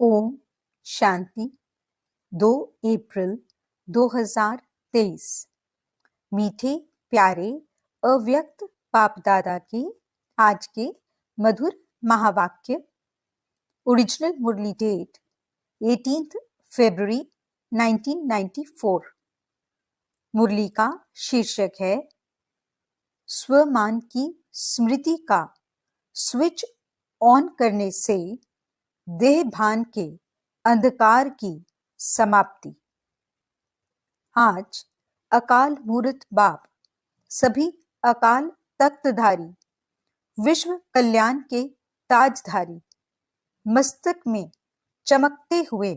ओम शांति 2 अप्रैल 2023। मीठे प्यारे अव्यक्त बाप दादा के आज के मधुर महावाक्य। ओरिजिनल मुरली डेट 18 फरवरी 1994। मुरली का शीर्षक है स्वमान की स्मृति का स्विच ऑन करने से देह भान के अंधकार की समाप्ति। आज अकाल मूर्त बाप सभी अकाल तख्तधारी विश्व कल्याण के ताजधारी मस्तक में चमकते हुए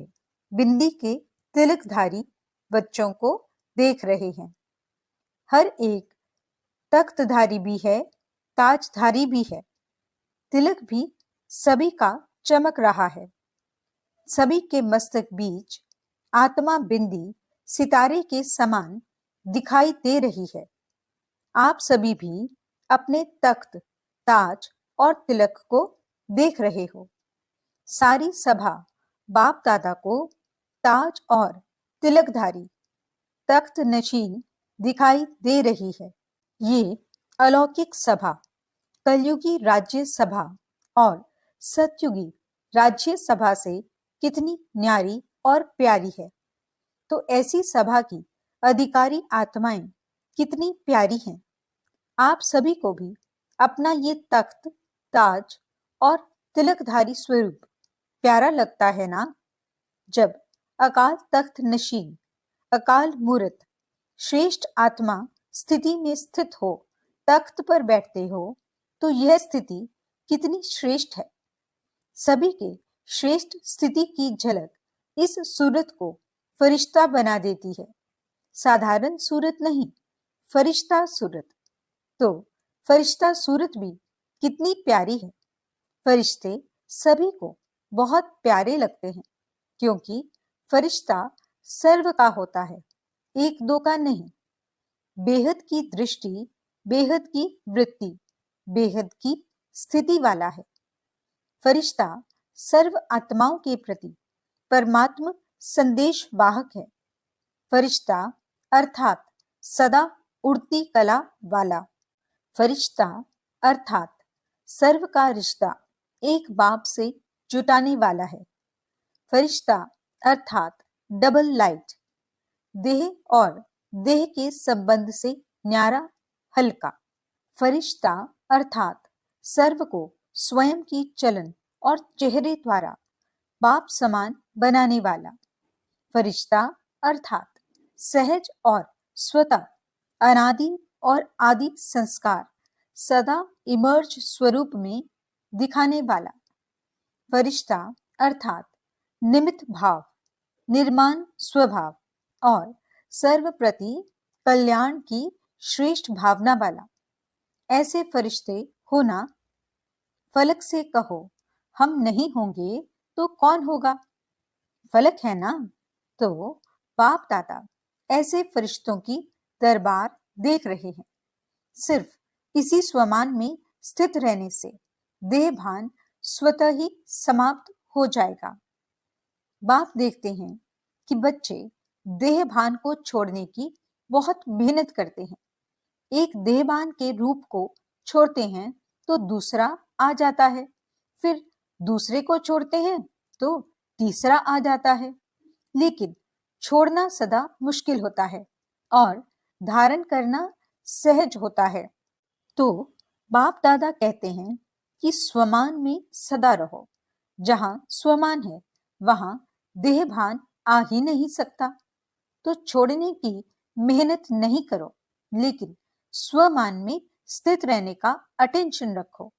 बिंदी के तिलकधारी बच्चों को देख रहे हैं। हर एक तख्तधारी भी है, ताजधारी भी है, तिलक भी सभी का चमक रहा है। सभी के मस्तक बीच आत्मा बिंदी सितारे के समान दिखाई दे रही है। आप सभी भी अपने तख्त, ताज और तिलक को देख रहे हो। सारी सभा बाप दादा को ताज और तिलकधारी तख्त नशीन दिखाई दे रही है। ये अलौकिक सभा कलयुगी राज्य सभा और सतयुगी राज्य सभा से कितनी न्यारी और प्यारी है। तो ऐसी सभा की अधिकारी आत्माएं कितनी प्यारी हैं। आप सभी को भी अपना ये तख्त, ताज और तिलकधारी स्वरूप प्यारा लगता है ना। जब अकाल तख्त नशीन, अकाल मूर्त श्रेष्ठ आत्मा स्थिति में स्थित हो, तख्त पर बैठते हो, तो यह स्थिति कितनी श्रेष्ठ है। सभी के श्रेष्ठ स्थिति की झलक इस सूरत को फरिश्ता बना देती है। साधारण सूरत नहीं, फरिश्ता सूरत। तो फरिश्ता सूरत भी कितनी प्यारी है। फरिश्ते सभी को बहुत प्यारे लगते हैं, क्योंकि फरिश्ता सर्व का होता है, एक दो का नहीं। बेहद की दृष्टि, बेहद की वृत्ति, बेहद की स्थिति वाला है। फरिश्ता सर्व आत्माओं के प्रति परमात्मा संदेश वाहक है। फरिश्ता अर्थात सदा उड़ती कला वाला। फरिश्ता अर्थात सर्व का रिश्ता एक बाप से जुटाने वाला है। फरिश्ता अर्थात डबल लाइट, देह और देह के संबंध से न्यारा, हल्का। फरिश्ता अर्थात सर्व को स्वयं की चलन और चेहरे द्वारा बाप समान बनाने वाला। फरिश्ता अर्थात सहज और स्वतः अनादि और आदि संस्कार सदा इमर्ज स्वरूप में दिखाने वाला। फरिश्ता अर्थात निमित्त भाव, निर्माण स्वभाव और सर्व प्रति कल्याण की श्रेष्ठ भावना वाला। ऐसे फरिश्ते होना। फलक से कहो हम नहीं होंगे तो कौन होगा? फलक है ना। तो बाप दादा ऐसे फरिश्तों की दरबार देख रहे हैं। सिर्फ इसी स्वमान में स्थित रहने से देह भान स्वतः ही समाप्त हो जाएगा। बाप देखते हैं कि बच्चे देह भान को छोड़ने की बहुत मेहनत करते हैं। एक देहभान के रूप को छोड़ते हैं तो दूसरा आ जाता है, फिर दूसरे को छोड़ते हैं तो तीसरा आ जाता है। लेकिन छोड़ना सदा मुश्किल होता है और धारण करना सहज होता है। तो बाप दादा कहते हैं कि स्वमान में सदा रहो। जहां स्वमान है वहां देहभान आ ही नहीं सकता। तो छोड़ने की मेहनत नहीं करो, लेकिन स्वमान में स्थित रहने का अटेंशन रखो।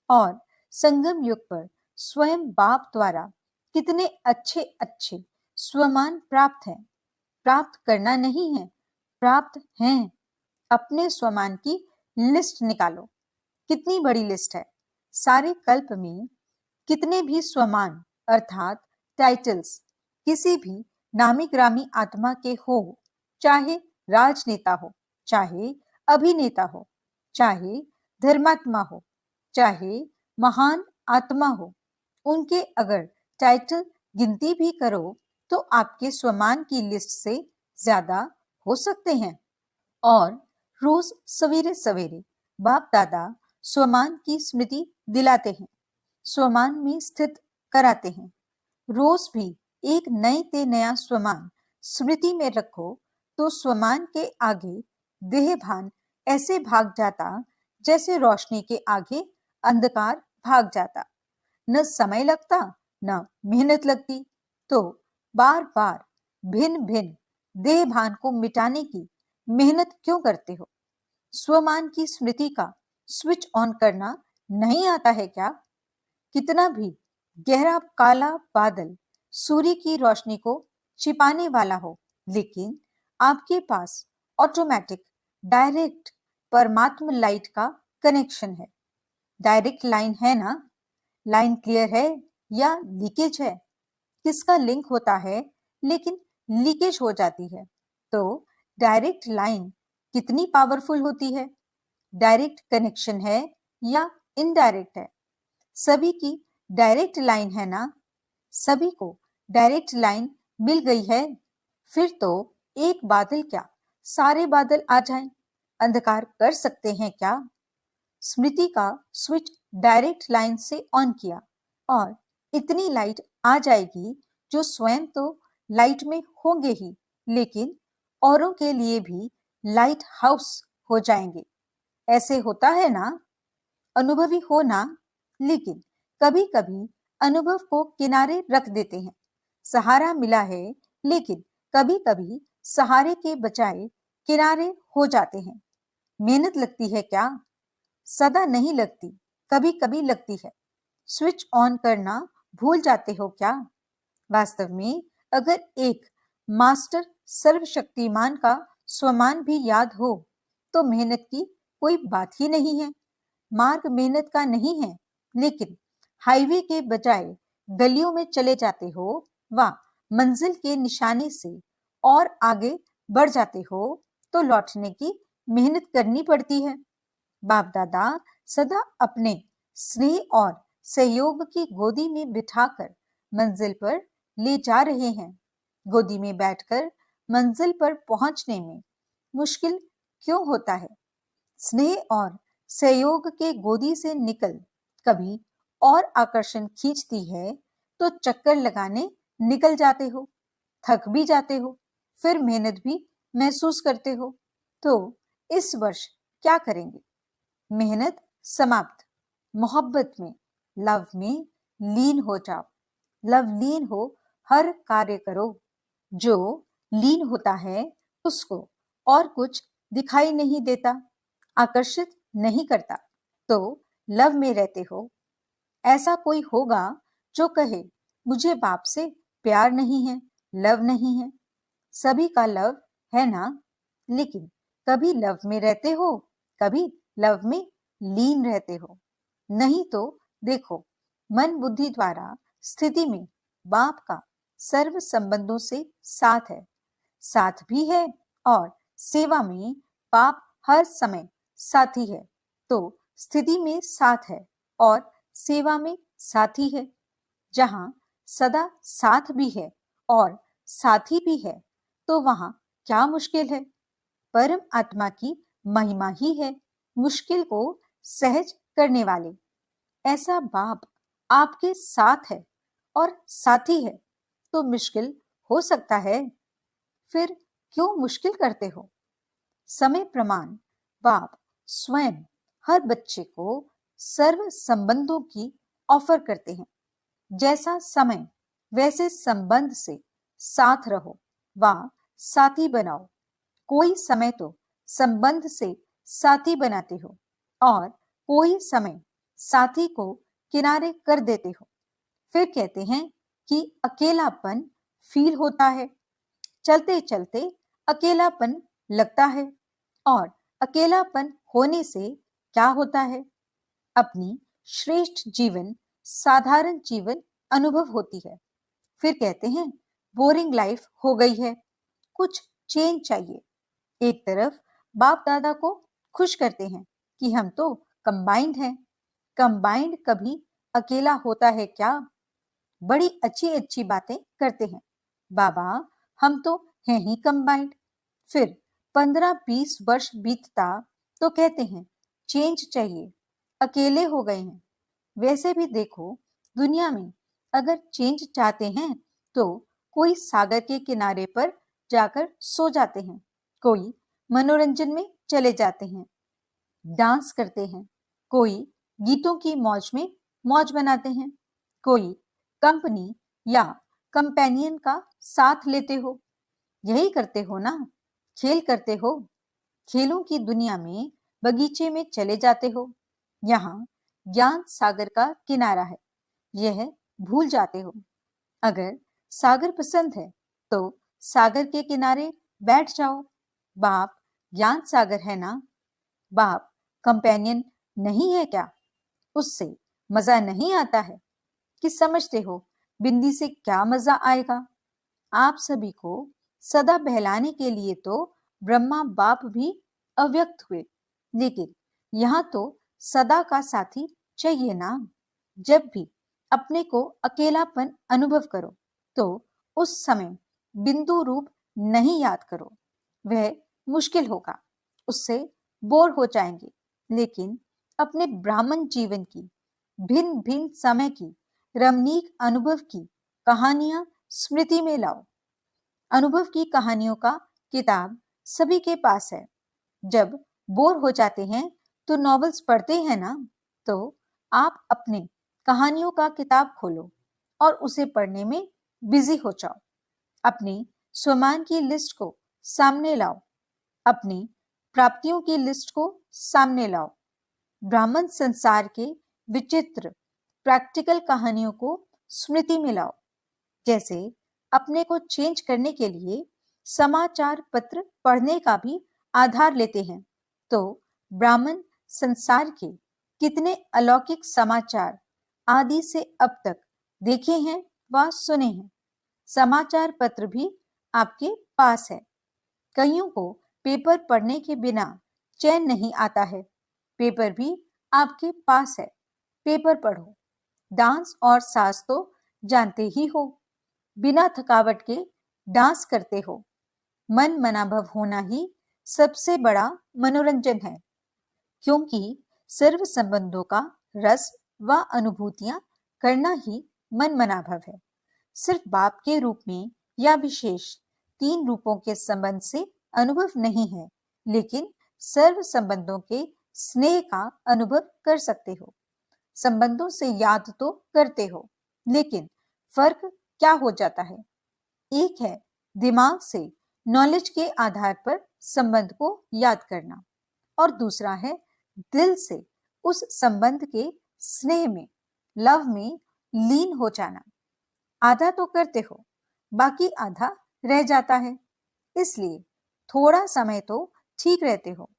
और संगम युग पर स्वयं बाप द्वारा कितने अच्छे अच्छे स्वमान प्राप्त हैं। प्राप्त करना नहीं है, प्राप्त हैं। अपने स्वमान की लिस्ट निकालो। कितनी बड़ी लिस्ट है। सारे कल्प में कितने भी स्वमान अर्थात टाइटल्स किसी भी नामी ग्रामी आत्मा के हो, चाहे राजनेता हो, चाहे अभिनेता हो, चाहे धर्मात्मा हो, चाहे महान आत्मा हो, उनके अगर टाइटल गिनती भी करो तो आपके स्वमान की लिस्ट से ज्यादा हो सकते हैं। और रोज सवेरे सवेरे बाप दादा स्वमान की स्मृति दिलाते हैं, स्वमान में स्थित कराते हैं। रोज भी एक नए ते नया स्वमान स्मृति में रखो तो स्वमान के आगे देह भान ऐसे भाग जाता जैसे रोशनी के आगे अंधकार भाग जाता। न समय लगता न मेहनत लगती। तो बार बार भिन्न भिन्न देह भान को मिटाने की मेहनत क्यों करते हो? स्वमान की स्मृति का स्विच ऑन करना नहीं आता है क्या? कितना भी गहरा काला बादल सूर्य की रोशनी को छिपाने वाला हो, लेकिन आपके पास ऑटोमेटिक डायरेक्ट परमात्म लाइट का कनेक्शन है। डायरेक्ट लाइन है ना? लाइन क्लियर है या लीकेज है? किसका लिंक होता है लेकिन लीकेज हो जाती है? तो डायरेक्ट लाइन कितनी पावरफुल होती है? डायरेक्ट कनेक्शन है या इनडायरेक्ट है? सभी की डायरेक्ट लाइन है ना? सभी को डायरेक्ट लाइन मिल गई है। फिर तो एक बादल क्या, सारे बादल आ जाएं, अंधकार कर सकते हैं क्या? स्मृति का स्विच डायरेक्ट लाइन से ऑन किया और इतनी लाइट आ जाएगी जो स्वयं तो लाइट में होंगे ही, लेकिन औरों के लिए भी लाइट हाउस हो जाएंगे। ऐसे होता है ना? अनुभवी हो ना? लेकिन कभी कभी अनुभव को किनारे रख देते हैं। सहारा मिला है, लेकिन कभी कभी सहारे के बजाय किनारे हो जाते हैं। मेहनत लगती है क्या? सदा नहीं लगती, कभी कभी लगती है। स्विच ऑन करना भूल जाते हो क्या? वास्तव में अगर एक मास्टर सर्वशक्तिमान का स्वमान भी याद हो तो मेहनत की कोई बात ही नहीं है। मार्ग मेहनत का नहीं है, लेकिन हाईवे के बजाय गलियों में चले जाते हो व मंजिल के निशाने से और आगे बढ़ जाते हो तो लौटने की मेहनत करनी पड़ती है। बाप दादा सदा अपने स्नेह और सहयोग की गोदी में बिठाकर मंजिल पर ले जा रहे हैं। गोदी में बैठकर मंजिल पर पहुंचने में मुश्किल क्यों होता है? स्नेह और सहयोग के गोदी से निकल कभी और आकर्षण खींचती है तो चक्कर लगाने निकल जाते हो, थक भी जाते हो, फिर मेहनत भी महसूस करते हो। तो इस वर्ष क्या करेंगे? मेहनत समाप्त, मोहब्बत में, लव में लीन हो जाओ। लव लीन हो हर कार्य करो। जो लीन होता है उसको और कुछ दिखाई नहीं देता, आकर्षित नहीं करता। तो लव में रहते हो। ऐसा कोई होगा जो कहे मुझे बाप से प्यार नहीं है, लव नहीं है? सभी का लव है ना? लेकिन कभी लव में रहते हो, कभी लव में लीन रहते हो। नहीं तो देखो, मन बुद्धि द्वारा स्थिति में बाप का सर्व संबंधों से साथ है, साथ भी है और सेवा में बाप हर समय साथी है। तो स्थिति में साथ है और सेवा में साथी है। जहां सदा साथ भी है और साथी भी है तो वहां क्या मुश्किल है? परम आत्मा की महिमा ही है मुश्किल को सहज करने वाले। ऐसा बाप आपके साथ है और साथी है तो मुश्किल हो सकता है? फिर क्यों मुश्किल करते हो? समय प्रमाण बाप स्वयं हर बच्चे को सर्व संबंधों की ऑफर करते हैं। जैसा समय वैसे संबंध से साथ रहो व साथी बनाओ। कोई समय तो संबंध से साथी बनाते हो और कोई समय साथी को किनारे कर देते हो। फिर कहते हैं कि अकेलापन फील होता है। चलते चलते अकेलापन लगता है और अकेलापन होने से क्या होता है? अपनी श्रेष्ठ जीवन, साधारण जीवन अनुभव होती है। फिर कहते हैं बोरिंग लाइफ हो गई है, कुछ चेंज चाहिए। एक तरफ बाप दादा को खुश करते हैं कि हम तो कंबाइंड हैं। कंबाइंड कभी अकेला होता है क्या? बड़ी अच्छी अच्छी बातें करते हैं। बाबा, हम तो हैं ही कंबाइंड। फिर 15-20 वर्ष बीतता तो कहते हैं चेंज चाहिए, अकेले हो गए हैं। वैसे भी देखो, दुनिया में अगर चेंज चाहते हैं तो कोई सागर के किनारे पर जाकर सो जाते हैं, कोई मनोरंजन में चले जाते हैं, डांस करते हैं, कोई गीतों की मौज में मौज बनाते हैं, कोई कंपनी या कंपेनियन का साथ लेते हो। यही करते हो ना, खेल करते हो। खेलों की दुनिया में बगीचे में चले जाते हो। यहाँ ज्ञान सागर का किनारा है, यह भूल जाते हो। अगर सागर पसंद है तो सागर के किनारे बैठ जाओ। बाप ज्ञान सागर है ना। बाप कंपेनियन नहीं है क्या? उससे मजा नहीं आता है कि समझते हो बिंदी से क्या मजा आएगा? आप सभी को सदा बहलाने के लिए तो ब्रह्मा बाप भी अव्यक्त हुए, लेकिन यहाँ तो सदा का साथी चाहिए ना। जब भी अपने को अकेलापन अनुभव करो तो उस समय बिंदु रूप नहीं याद करो, वह मुश्किल होगा, उससे बोर हो जाएंगे। लेकिन अपने ब्राह्मण जीवन की भिन्न भिन्न समय की रमणीक अनुभव की कहानियां स्मृति में लाओ। अनुभव की कहानियों का किताब सभी के पास है। जब बोर हो जाते हैं तो नॉवेल्स पढ़ते हैं ना, तो आप अपने कहानियों का किताब खोलो और उसे पढ़ने में बिजी हो जाओ। अपनी स्वमान की लिस्ट को सामने लाओ, अपनी प्राप्तियों की लिस्ट को सामने लाओ। ब्राह्मण संसार के विचित्र प्रैक्टिकल कहानियों को स्मृति में लाओ। जैसे अपने को चेंज करने के लिए समाचार पत्र पढ़ने का भी आधार लेते हैं, तो ब्राह्मण संसार के कितने अलौकिक समाचार आदि से अब तक देखे हैं व सुने हैं। समाचार पत्र भी आपके पास है। कईयों को पेपर पढ़ने के बिना चैन नहीं आता है। पेपर भी आपके पास है, पेपर पढ़ो। डांस और साज तो जानते ही हो, बिना थकावट के डांस करते हो। मन मनाभव होना ही सबसे बड़ा मनोरंजन है, क्योंकि सर्व संबंधों का रस व अनुभूतियां करना ही मन मनाभव है। सिर्फ बाप के रूप में या विशेष 3 रूपों के संबंध से अनुभव नहीं है, लेकिन सर्व संबंधों के स्नेह का अनुभव कर सकते हो। संबंधों से याद तो करते हो, लेकिन फर्क क्या हो जाता है? एक है दिमाग से नॉलेज के आधार पर संबंध को याद करना, और दूसरा है दिल से उस संबंध के स्नेह में, लव में लीन हो जाना। आधा तो करते हो, बाकी आधा रह जाता है। इसलिए थोड़ा समय तो ठीक रहते हो,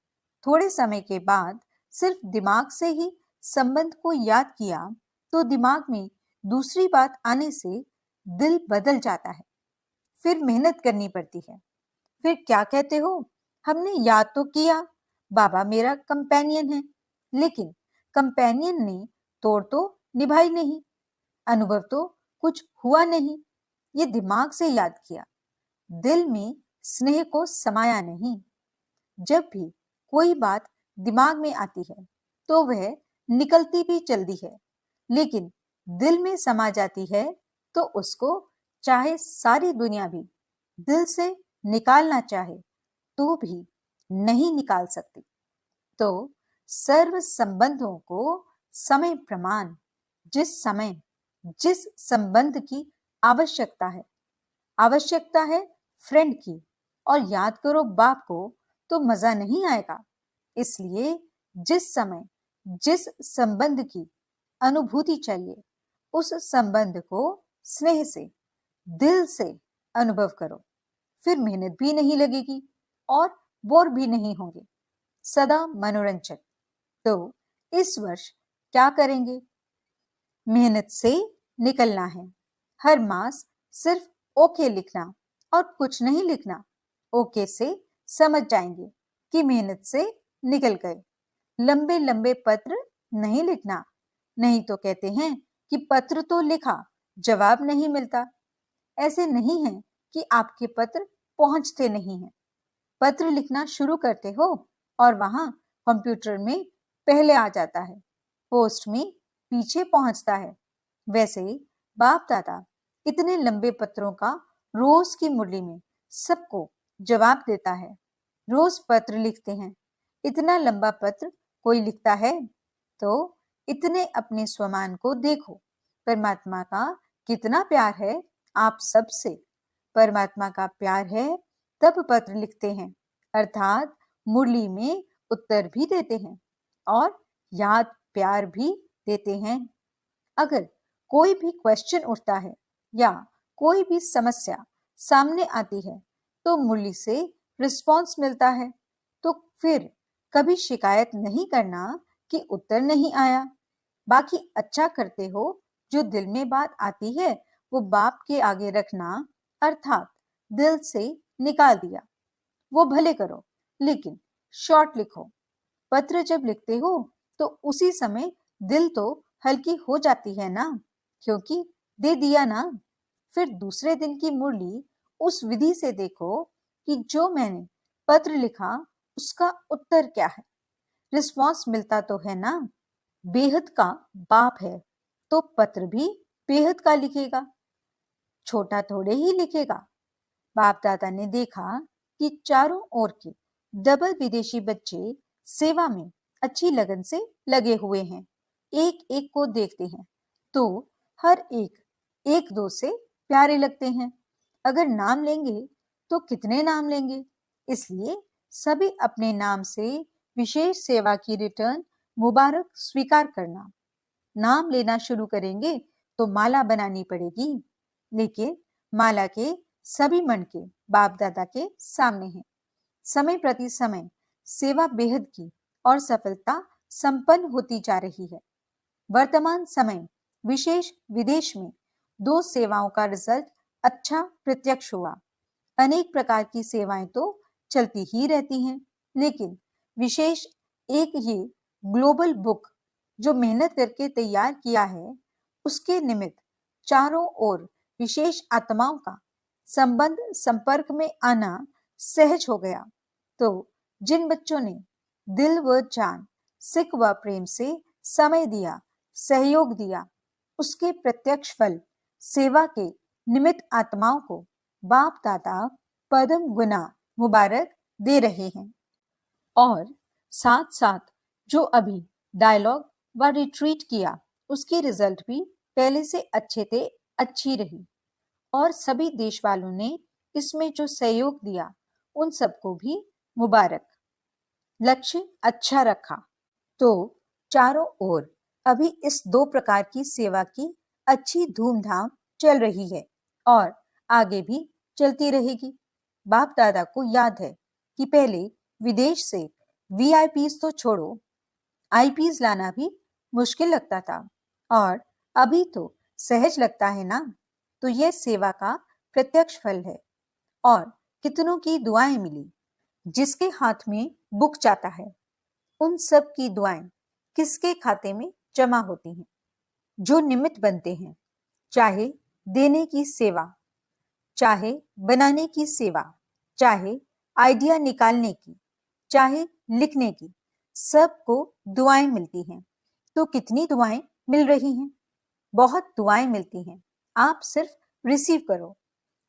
थोड़े समय के बाद सिर्फ दिमाग से ही संबंध को याद किया तो दिमाग में दूसरी बात आने से दिल बदल जाता है। फिर मेहनत करनी पड़ती है। फिर क्या कहते हो, हमने याद तो किया, बाबा मेरा कंपेनियन है, लेकिन कंपेनियन ने तोड़ तो निभाई नहीं, अनुभव तो कुछ हुआ नहीं। ये दिमाग से याद किया, दिल में स्नेह को समाया नहीं। जब भी कोई बात दिमाग में आती है तो वह निकलती भी जल्दी है, लेकिन दिल में समा जाती है तो उसको चाहे सारी दुनिया भी दिल से निकालना चाहे तो भी नहीं निकाल सकती। तो सर्व संबंधों को समय प्रमाण, जिस समय जिस संबंध की आवश्यकता है फ्रेंड की, और याद करो बाप को तो मजा नहीं आएगा। इसलिए जिस समय जिस संबंध की अनुभूति चाहिए, उस संबंध को स्नेह से, दिल से अनुभव करो। फिर मेहनत भी नहीं लगेगी और बोर भी नहीं होंगे, सदा मनोरंजक। तो इस वर्ष क्या करेंगे? मेहनत से निकलना है। हर मास सिर्फ ओके लिखना और कुछ नहीं लिखना। ओके से समझ जाएंगे कि मेहनत से निकल गए। लंबे लंबे पत्र नहीं लिखना, नहीं तो कहते हैं कि पत्र तो लिखा जवाब नहीं मिलता। ऐसे नहीं है कि आपके पत्र पहुंचते नहीं हैं। पत्र लिखना शुरू करते हो और वहां कंप्यूटर में पहले आ जाता है, पोस्ट में पीछे पहुंचता है। वैसे बाप दादा इतने लंबे पत्रों का रोज की मुरली में सबको जवाब देता है। रोज पत्र लिखते हैं। इतना लंबा पत्र कोई लिखता है? तो इतने अपने स्वमान को देखो। परमात्मा का कितना प्यार है आप सबसे। परमात्मा का प्यार है तब पत्र लिखते हैं, अर्थात मुरली में उत्तर भी देते हैं और याद प्यार भी देते हैं। अगर कोई भी क्वेश्चन उठता है या कोई भी समस्या सामने आती है तो मुरली से रिस्पॉन्स मिलता है। तो फिर कभी शिकायत नहीं करना कि उत्तर नहीं आया। बाकी अच्छा करते हो, जो दिल में बात आती है वो बाप के आगे रखना, अर्थात दिल से निकाल दिया। वो भले करो, लेकिन शॉर्ट लिखो। पत्र जब लिखते हो तो उसी समय दिल तो हल्की हो जाती है ना, क्योंकि दे दिया ना। फिर दूसरे दिन की मुरली उस विधि से देखो कि जो मैंने पत्र लिखा उसका उत्तर क्या है। रिस्पॉन्स मिलता तो है ना। बेहद का बाप है तो पत्र भी बेहद का लिखेगा, छोटा थोड़े ही लिखेगा। बाप दादा ने देखा कि चारों ओर के डबल विदेशी बच्चे सेवा में अच्छी लगन से लगे हुए हैं। एक एक को देखते हैं तो हर एक एक दो से प्यारे लगते हैं। अगर नाम लेंगे तो कितने नाम लेंगे, इसलिए सभी अपने नाम से विशेष सेवा की रिटर्न मुबारक स्वीकार करना। नाम लेना शुरू करेंगे तो माला बनानी पड़ेगी, लेकिन माला के सभी मणके बाप दादा के सामने हैं। समय प्रति समय सेवा बेहद की और सफलता संपन्न होती जा रही है। वर्तमान समय विशेष विदेश में 2 सेवाओं का रिजल्ट अच्छा प्रत्यक्ष हुआ। अनेक प्रकार की सेवाएं तो चलती ही रहती हैं, लेकिन विशेष एक ये ग्लोबल बुक जो मेहनत करके तैयार किया है, उसके निमित्त चारों ओर विशेष आत्माओं का संबंध संपर्क में आना सहज हो गया। तो जिन बच्चों ने दिल व जान, सिक व प्रेम से समय दिया, सहयोग दिया, उसके प्रत्यक्ष फल सेवा के निमित्त आत्माओं को बाप दादा पद्म गुना मुबारक दे रहे हैं। और साथ साथ जो अभी डायलॉग व रिट्रीट किया उसके रिजल्ट भी पहले से अच्छे थे, अच्छी रही। और सभी देश वालों ने इसमें जो सहयोग दिया उन सबको भी मुबारक। लक्ष्य अच्छा रखा तो चारों ओर अभी इस 2 प्रकार की सेवा की अच्छी धूमधाम चल रही है और आगे भी चलती रहेगी। बाप दादा को याद है कि पहले विदेश से वीआईपीज तो छोड़ो, आईपीज लाना भी मुश्किल लगता था और अभी तो सहज लगता है ना। तो यह सेवा का प्रत्यक्ष फल है और कितनों की दुआएं मिली। जिसके हाथ में बुक जाता है उन सब की दुआएं किसके खाते में जमा होती हैं? जो निमित्त बनते हैं, चाहे देने की सेवा, चाहे बनाने की सेवा, चाहे आइडिया निकालने की, चाहे लिखने की, सबको दुआएं मिलती हैं। तो कितनी दुआएं मिल रही हैं? बहुत दुआएं मिलती हैं। आप सिर्फ रिसीव करो।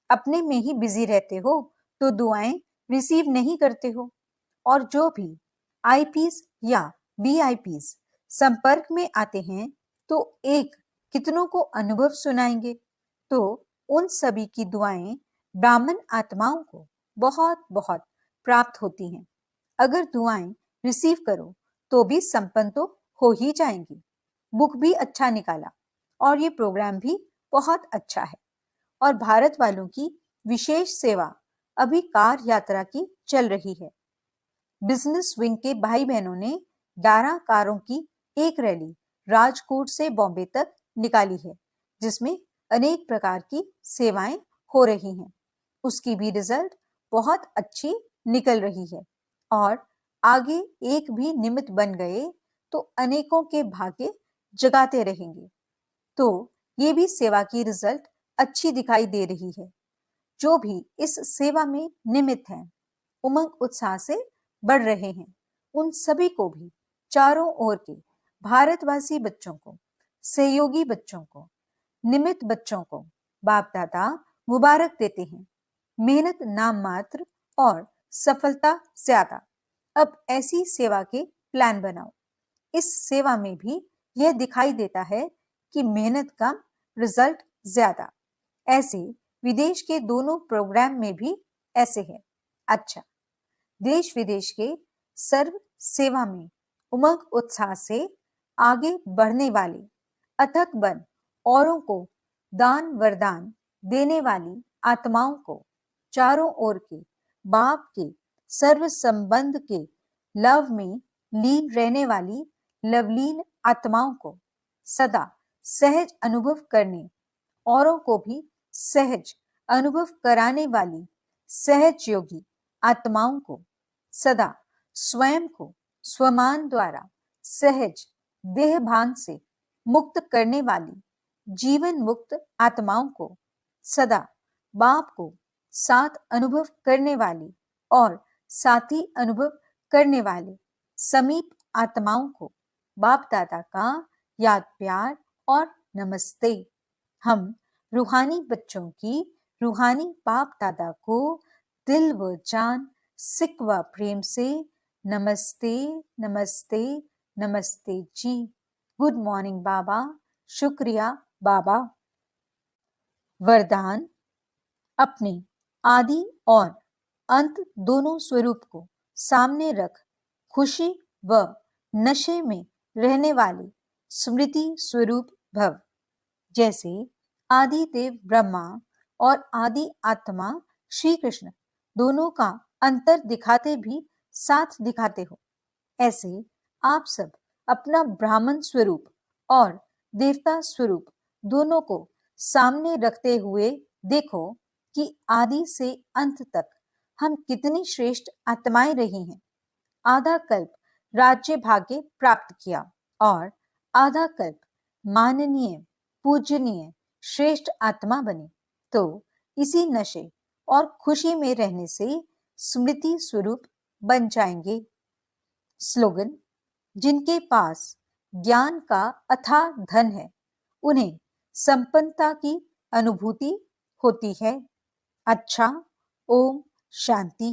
अपने में ही बिजी रहते हो तो दुआएं रिसीव नहीं करते हो। और जो भी आईपीज या वीआईपीज संपर्क में आते हैं तो एक कितनों को अनुभव सुनाएंगे। तो उन सभी की दुआएं ब्राह्मण आत्माओं को बहुत बहुत प्राप्त होती हैं। अगर दुआएं रिसीव करो तो भी संपन्न तो हो ही जाएंगी। बुक भी अच्छा निकाला और ये प्रोग्राम भी बहुत अच्छा है। और भारत वालों की विशेष सेवा अभी कार यात्रा की चल रही है। बिजनेस विंग के भाई बहनों ने 11 कारों की एक रैली राजकोट से बॉम्बे तक निकाली है, जिसमें अनेक प्रकार की सेवाएं हो रही हैं। उसकी भी रिजल्ट बहुत अच्छी निकल रही है और आगे एक भी निमित्त बन गए तो अनेकों के भाग्य जगाते रहेंगे। तो ये भी सेवा की रिजल्ट अच्छी दिखाई दे रही है। जो भी इस सेवा में निमित्त हैं, उमंग उत्साह से बढ़ रहे हैं, उन सभी को भी, चारों ओर के भारतवासी बच्चों को, सहयोगी बच्चों को, निमित्त बच्चों को बाप दादा मुबारक देते हैं। मेहनत नाम मात्र और सफलता ज्यादा। अब ऐसी सेवा के प्लान बनाओ। इस सेवा में भी यह दिखाई देता है कि मेहनत कम, रिजल्ट ज्यादा। ऐसे विदेश के दोनों प्रोग्राम में भी ऐसे है। अच्छा, देश विदेश के सर्व सेवा में उमंग उत्साह से आगे बढ़ने वाले, अथक बन औरों को दान वरदान देने वाली आत्माओं को, चारों ओर के बाप के सर्व संबंध के लव में लीन रहने वाली लवलीन आत्माओं को, सदा सहज अनुभव करने, औरों को भी सहज अनुभव कराने वाली सहज योगी आत्माओं को, सदा स्वयं को स्वमान द्वारा सहज देह भान से मुक्त करने वाली जीवन मुक्त आत्माओं को, सदा बाप को साथ अनुभव करने वाली और साथी अनुभव करने वाले समीप आत्माओं को बाप दादा का याद प्यार और नमस्ते। हम रूहानी बच्चों की रूहानी बाप दादा को दिल व जान, सिक व प्रेम से नमस्ते नमस्ते नमस्ते जी। गुड मॉर्निंग बाबा, शुक्रिया बाबा। वरदान: अपने आदि और अंत दोनों स्वरूप को सामने रख खुशी व नशे में रहने वाले स्मृति स्वरूप भव। जैसे आदि देव ब्रह्मा और आदि आत्मा श्री कृष्ण दोनों का अंतर दिखाते भी साथ दिखाते हो, ऐसे आप सब अपना ब्राह्मण स्वरूप और देवता स्वरूप दोनों को सामने रखते हुए देखो कि आदि से अंत तक हम कितनी श्रेष्ठ आत्माएं रही हैं। आधा कल्प राज्य भाग्य प्राप्त किया और आधा कल्प माननीय, पूजनीय, श्रेष्ठ आत्मा बने, तो इसी नशे और खुशी में रहने से स्मृति स्वरूप बन जाएंगे। स्लोगन: जिनके पास ज्ञान का अथाह धन है, उन्हें संपन्नता की अनुभूति होती है। अच्छा, ओम शांति।